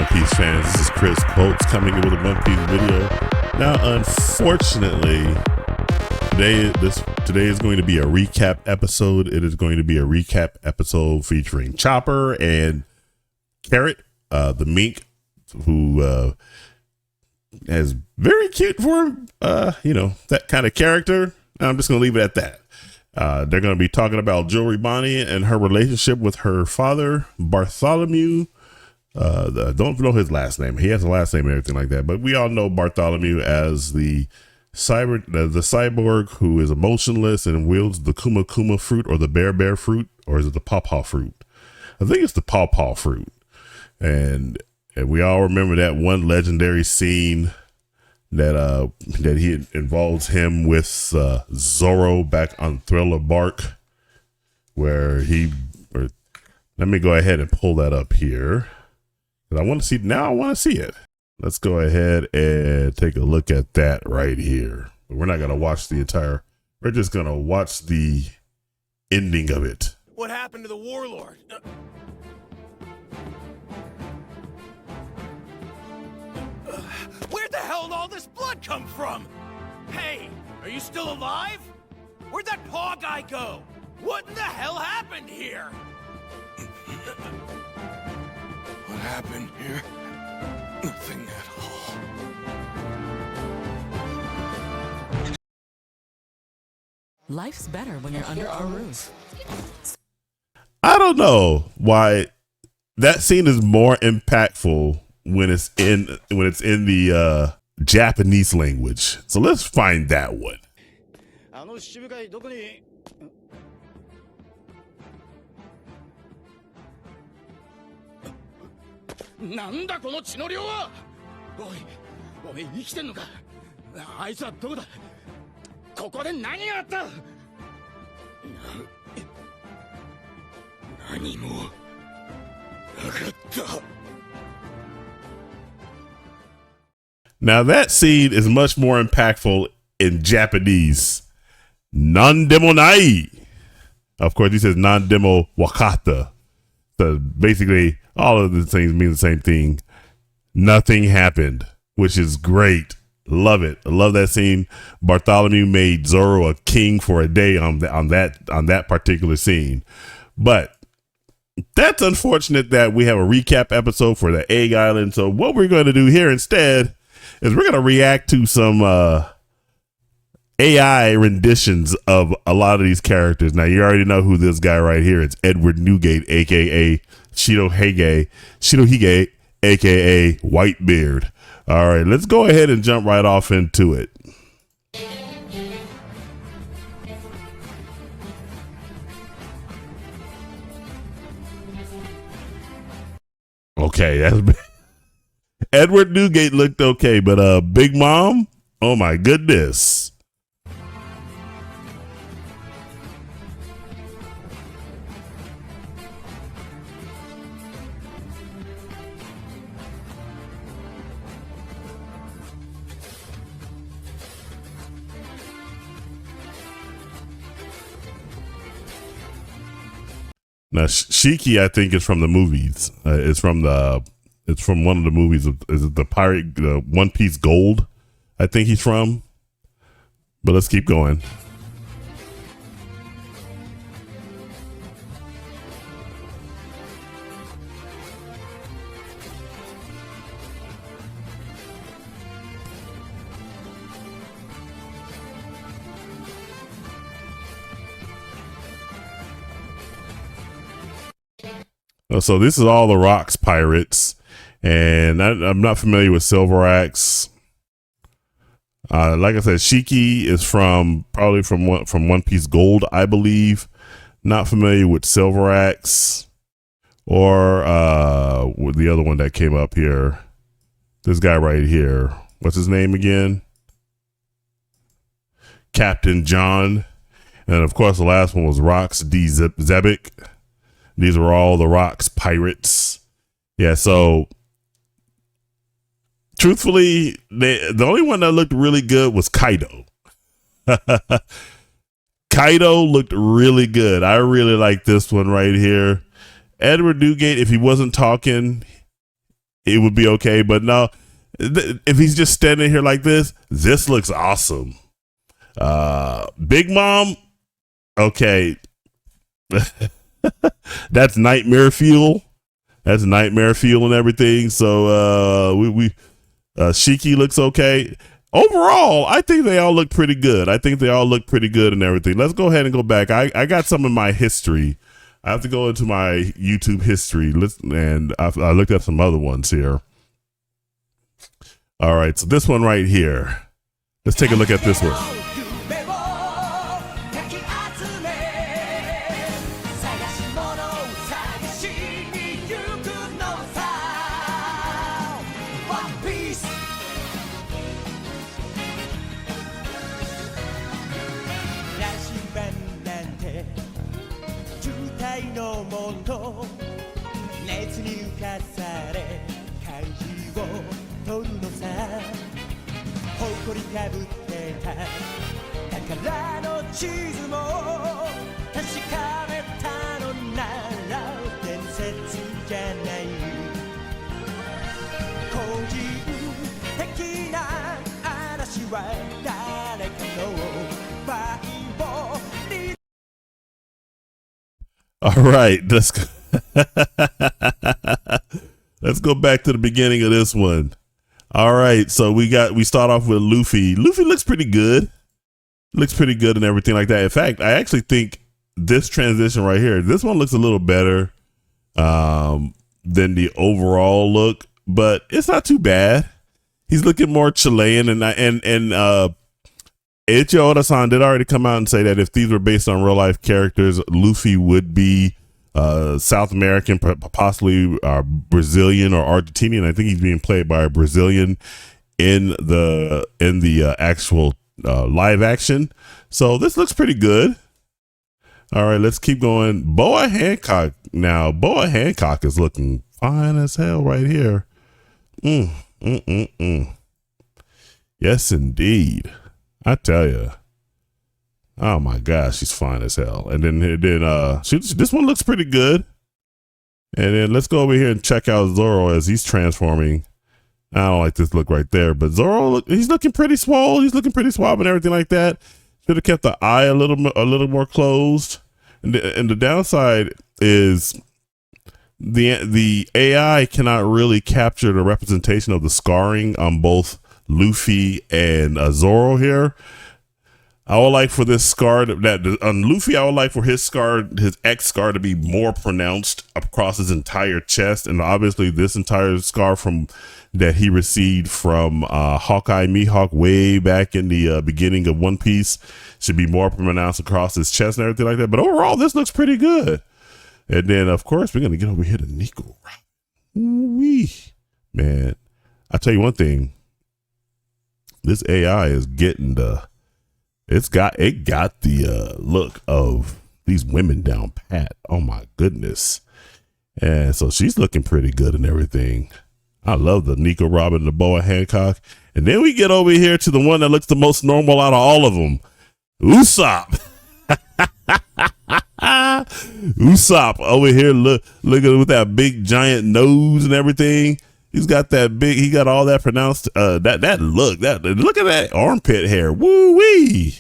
One Piece fans? This is Chris Bolts coming in with a One Piece video. Now, unfortunately, today is going to be a recap episode. It is going to be a recap episode featuring Chopper and Carrot, the mink, who has very cute for that kind of character. I'm just going to leave it at that. They're going to be talking about Jewelry Bonnie and her relationship with her father, Bartholomew. I don't know his last name. He has a last name and everything like that, but we all know Bartholomew as the cyborg who is emotionless and wields the Kuma Kuma fruit, or the bear fruit, or is it the pawpaw fruit? I think it's the pawpaw fruit. And we all remember that one legendary scene that he involves him with Zoro back on Thriller Bark, where let me go ahead and pull that up here. I want to see it. Let's go ahead and take a look at that right here. But we're not going to watch the entire, we're just going to watch the ending of it. What happened to the warlord? Where the hell did all this blood come from? Hey, are you still alive? Where'd that paw guy go? What in the hell happened here? What happened here? Nothing at all. Life's better when you're under our roof. I don't know why that scene is more impactful when it's in the Japanese language. So let's find that one. なんだこの血の量は！おい生きてんのか？あいつはどこだ？ここで何があった？何もなかった。 Now that scene is much more impactful in Japanese. Nandemo nai. Of course, he says nandemo wakata. So basically, all of the things mean the same thing. Nothing happened, which is great. Love it. I love that scene. Bartholomew made Zoro a king for a day on that particular scene. But that's unfortunate that we have a recap episode for the Egg Island. So what we're going to do here instead is we're going to react to some AI renditions of a lot of these characters. Now, you already know who this guy right here is. Edward Newgate, a.k.a. Shirohige, a.k.a. Whitebeard. All right, let's go ahead and jump right off into it. Okay, that's Edward Newgate looked okay, but Big Mom, oh my goodness. Now, Shiki, I think, is from the movies. It's from one of the movies. Is it the Pirate One Piece Gold? I think he's from. But let's keep going. So this is all the Rocks pirates, and I'm not familiar with Silver Axe. Like I said, Shiki is probably from One Piece Gold, I believe. Not familiar with Silver Axe or with the other one that came up here. This guy right here. What's his name again? Captain John. And of course, the last one was Rocks D. Zebek. These were all the Rocks pirates. Yeah, so truthfully, the only one that looked really good was Kaido. Kaido looked really good. I really like this one right here. Edward Newgate, if he wasn't talking, it would be okay. But no, if he's just standing here like this looks awesome. Big Mom, okay. That's nightmare fuel. That's nightmare fuel and everything. So Shiki looks okay. Overall, I think they all look pretty good. And everything. Let's go ahead and go back. I got some of my history. I have to go into my YouTube history. And I looked at some other ones here. All right, so this one right here. Let's take a look at this one. All right, let's go. Let's go back to the beginning of this one. All right, so we start off with Luffy. Luffy looks pretty good. And everything like that. In fact, I actually think this transition right here, this one looks a little better than the overall look, but it's not too bad. He's looking more Chilean, and Eiichiro Oda-san did already come out and say that if these were based on real life characters, Luffy would be South American, possibly Brazilian or Argentinian. I think he's being played by a Brazilian in the actual live action. So this looks pretty good. All right, let's keep going. Boa Hancock. Now, Boa Hancock is looking fine as hell right here. Yes, indeed. I tell you. Oh my gosh, she's fine as hell. And then this one looks pretty good. And then let's go over here and check out Zoro as he's transforming. I don't like this look right there, but Zoro, he's looking pretty swole. He's looking pretty suave and everything like that. Should have kept the eye a little more closed. And the downside is the AI cannot really capture the representation of the scarring on both Luffy and Zoro here. I would like for this scar on Luffy, I would like for his X scar to be more pronounced across his entire chest, and obviously this entire scar that he received from Hawkeye Mihawk way back in the beginning of One Piece should be more pronounced across his chest and everything like that. But overall, this looks pretty good. And then, of course, we're gonna get over here to Nico. Wee, man, I tell you one thing. This AI is getting it got the look of these women down pat. Oh my goodness. And so she's looking pretty good and everything. I love the Nico Robin, the Boa Hancock. And then we get over here to the one that looks the most normal out of all of them. Usopp. Usopp over here looking with that big giant nose and everything. He got all that pronounced, look at that armpit hair. Woo wee.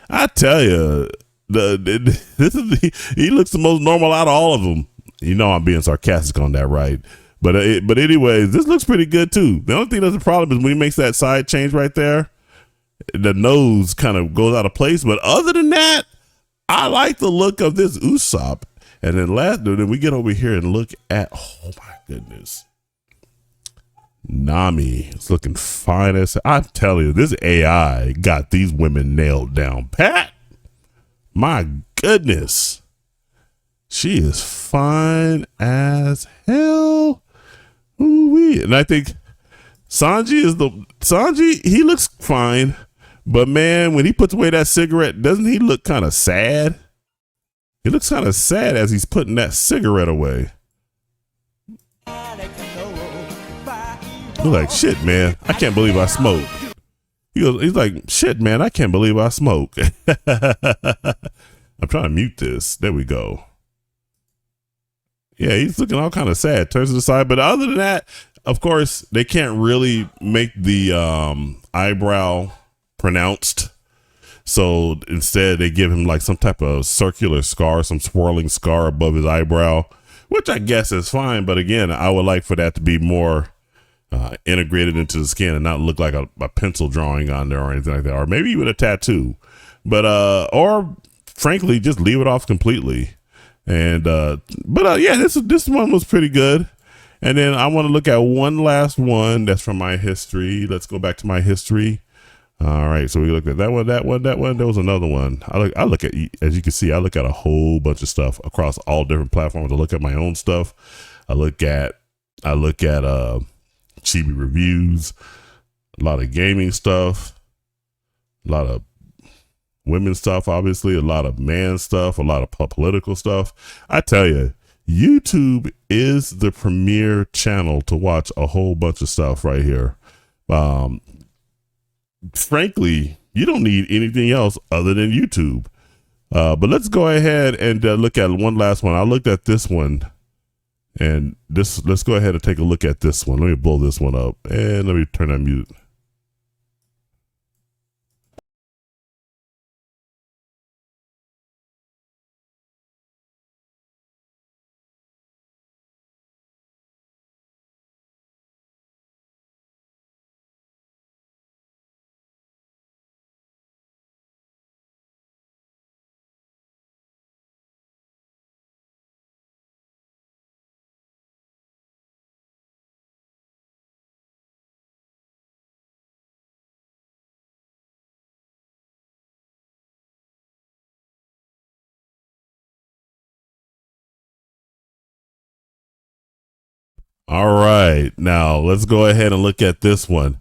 I tell you, he looks the most normal out of all of them. You know, I'm being sarcastic on that, right? But anyways, this looks pretty good too. The only thing that's a problem is when he makes that side change right there, the nose kind of goes out of place. But other than that, I like the look of this Usopp. And then we get over here and look at, oh my goodness. Nami is looking fine as I'm telling you, this AI got these women nailed down pat. My goodness, she is fine as hell. Ooh-wee. And I think Sanji, he looks fine, but man, when he puts away that cigarette, doesn't he look kind of sad? He looks kind of sad as he's putting that cigarette away. He's like, shit, man, I can't believe I smoke. He's like, shit, man, I can't believe I smoke. I'm trying to mute this. There we go. Yeah, he's looking all kind of sad. Turns to the side. But other than that, Of course, they can't really make the eyebrow pronounced. So instead, they give him like some type of circular scar, some swirling scar above his eyebrow, which I guess is fine. But again, I would like for that to be more integrated into the skin and not look like a pencil drawing on there or anything like that. Or maybe even a tattoo. But, or frankly, just leave it off completely. And, yeah, this one was pretty good. And then I want to look at one last one that's from my history. Let's go back to my history. All right, so we looked at that one. There was another one. I look at, as you can see, I look at a whole bunch of stuff across all different platforms. I look at my own stuff. I look at Chibi reviews, a lot of gaming stuff, a lot of women's stuff, obviously, a lot of man stuff, a lot of political stuff. I tell you, YouTube is the premier channel to watch a whole bunch of stuff right here. Frankly, you don't need anything else other than YouTube. But let's go ahead and look at one last one. I looked at this one, and let's go ahead and take a look at this one. Let me blow this one up, and let me turn on mute. All right, now let's go ahead and look at this one.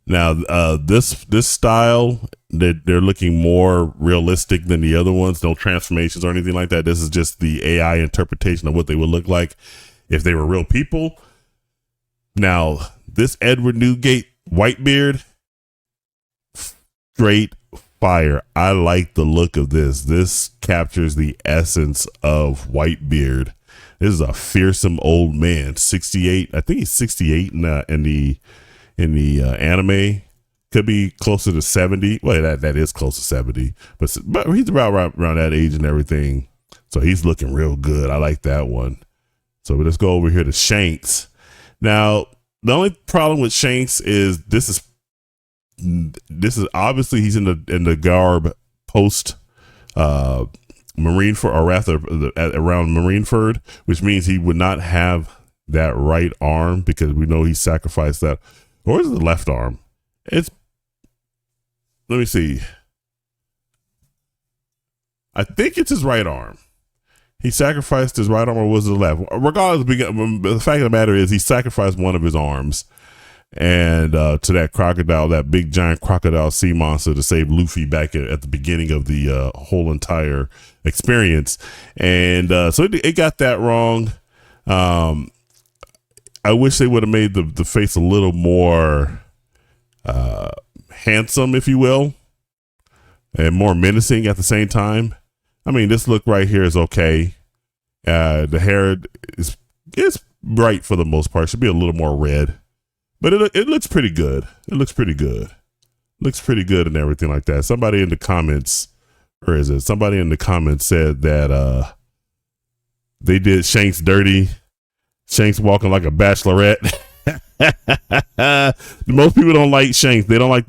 Now, this style, they're looking more realistic than the other ones. No transformations or anything like that. This is just the AI interpretation of what they would look like if they were real people. Now, this Edward Newgate Whitebeard, straight fire. I like the look of this. This captures the essence of Whitebeard. This is a fearsome old man, 68. I think he's 68 in the anime. Could be closer to 70. Well, that is close to 70, but he's about around that age and everything. So he's looking real good. I like that one. So let's go over here to Shanks. Now, the only problem with Shanks is this is obviously he's in the garb post Marineford, or rather around Marineford, which means he would not have that right arm, because we know he sacrificed that. Or is it the left arm? Let me see. I think it's his right arm. He sacrificed his right arm, or was it the left? Regardless, the fact of the matter is he sacrificed one of his arms, and to that crocodile, that big giant crocodile sea monster, to save Luffy back at the beginning of the whole entire experience. And so it got that wrong. I wish they would have made the face a little more handsome, if you will, and more menacing at the same time. I mean, this look right here is okay. The hair is bright for the most part. Should be a little more red, but it looks pretty good. It looks pretty good. Looks pretty good and everything like that. Somebody in the comments, or is it somebody in the comments, said that they did Shanks dirty. Shanks walking like a bachelorette. Most people don't like Shanks. They don't like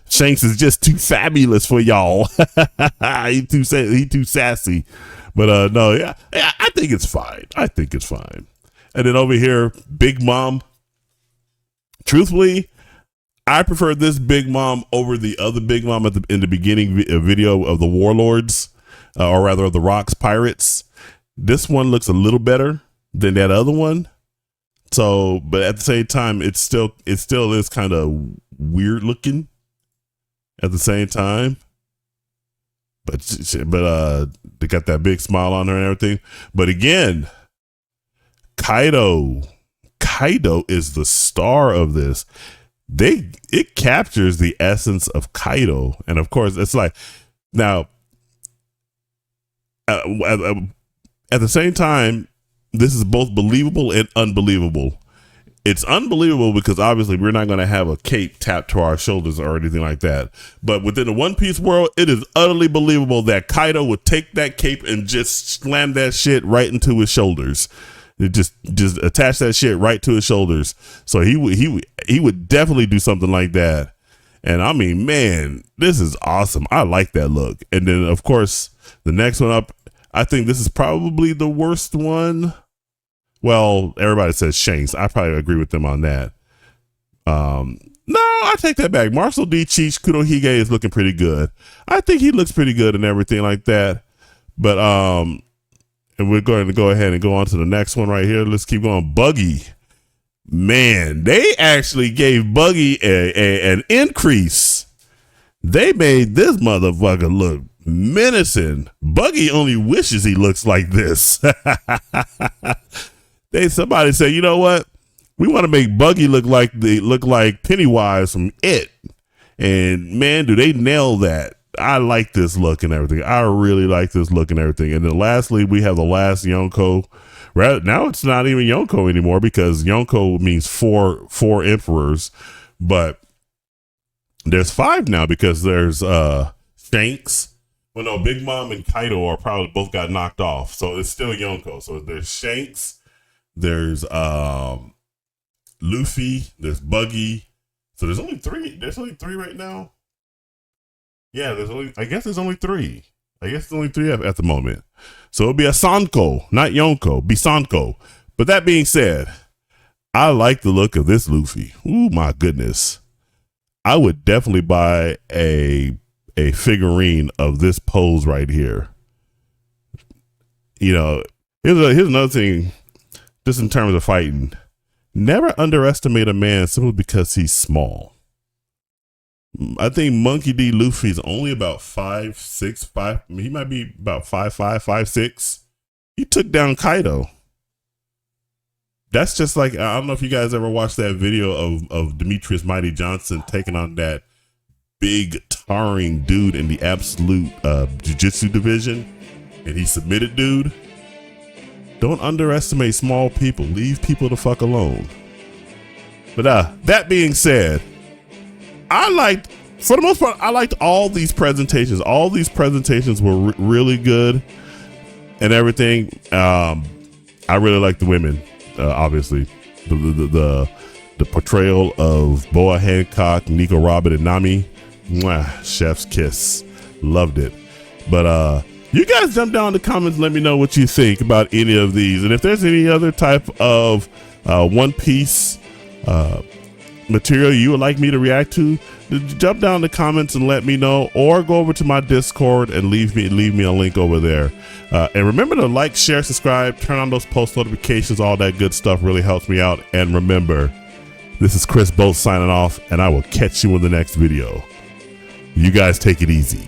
Shanks is just too fabulous for y'all. He too sassy. But no, yeah, I think it's fine. And then over here, Big Mom. Truthfully, I prefer this Big Mom over the other Big Mom in the beginning video of the Warlords, or rather of the Rocks Pirates. This one looks a little better than that other one. So, but at the same time, it still is kind of weird looking at the same time. But they got that big smile on her and everything. But again, Kaido is the star of this. It captures the essence of Kaido, and of course, it's like now. At the same time, this is both believable and unbelievable. it's unbelievable because obviously we're not going to have a cape tapped to our shoulders or anything like that. But within the One Piece world, it is utterly believable that Kaido would take that cape and just slam that shit right into his shoulders. Just attach that shit right to his shoulders. So he would definitely do something like that. And I mean, man, this is awesome. I like that look. And then of course, the next one up, I think this is probably the worst one. Well, everybody says Shanks. I probably agree with them on that. No, I take that back. Marshall D. Cheech Kurohige is looking pretty good. I think he looks pretty good and everything like that. But and we're going to go ahead and go on to the next one right here. Let's keep going. Buggy. Man, they actually gave Buggy an increase. They made this motherfucker look menacing. Buggy only wishes he looks like this. Somebody said, you know what? We want to make Buggy look like Pennywise from It. And man, do they nail that. I like this look and everything. I really like this look and everything. And then lastly, we have the last Yonko. Now it's not even Yonko anymore because Yonko means four emperors. But there's 5 now because there's Shanks. Well, no, Big Mom and Kaido are probably both got knocked off. So it's still Yonko. So there's Shanks. There's Luffy. There's Buggy. So there's only 3. There's only 3 right now. Yeah, I guess there's only 3. I guess there's only 3 at the moment. So it'll be a Sanko, not Yonko, be Sanko. But that being said, I like the look of this Luffy. Ooh, my goodness. I would definitely buy a figurine of this pose right here. You know, here's another thing, just in terms of fighting. Never underestimate a man simply because he's small. I think Monkey D. Luffy's only about 5'6", he might be about 5'5", 5'6". He took down Kaido. That's just like, I don't know if you guys ever watched that video of Demetrius Mighty Johnson taking on that big towering dude in the absolute jiu-jitsu division, and he submitted dude. Don't underestimate small people. Leave people the fuck alone. But that being said, for the most part, I liked all these presentations. All these presentations were really good and everything. I really like the women, obviously. The portrayal of Boa Hancock, Nico Robin, and Nami. Mwah, chef's kiss. Loved it. But you guys jump down in the comments and let me know what you think about any of these. And if there's any other type of One Piece material you would like me to react to, jump down in the comments and let me know, or go over to my Discord and leave me a link over there. And remember to like, share, subscribe, turn on those post notifications. All that good stuff really helps me out. And remember, this is Chris Bolt signing off, and I will catch you in the next video. You guys take it easy.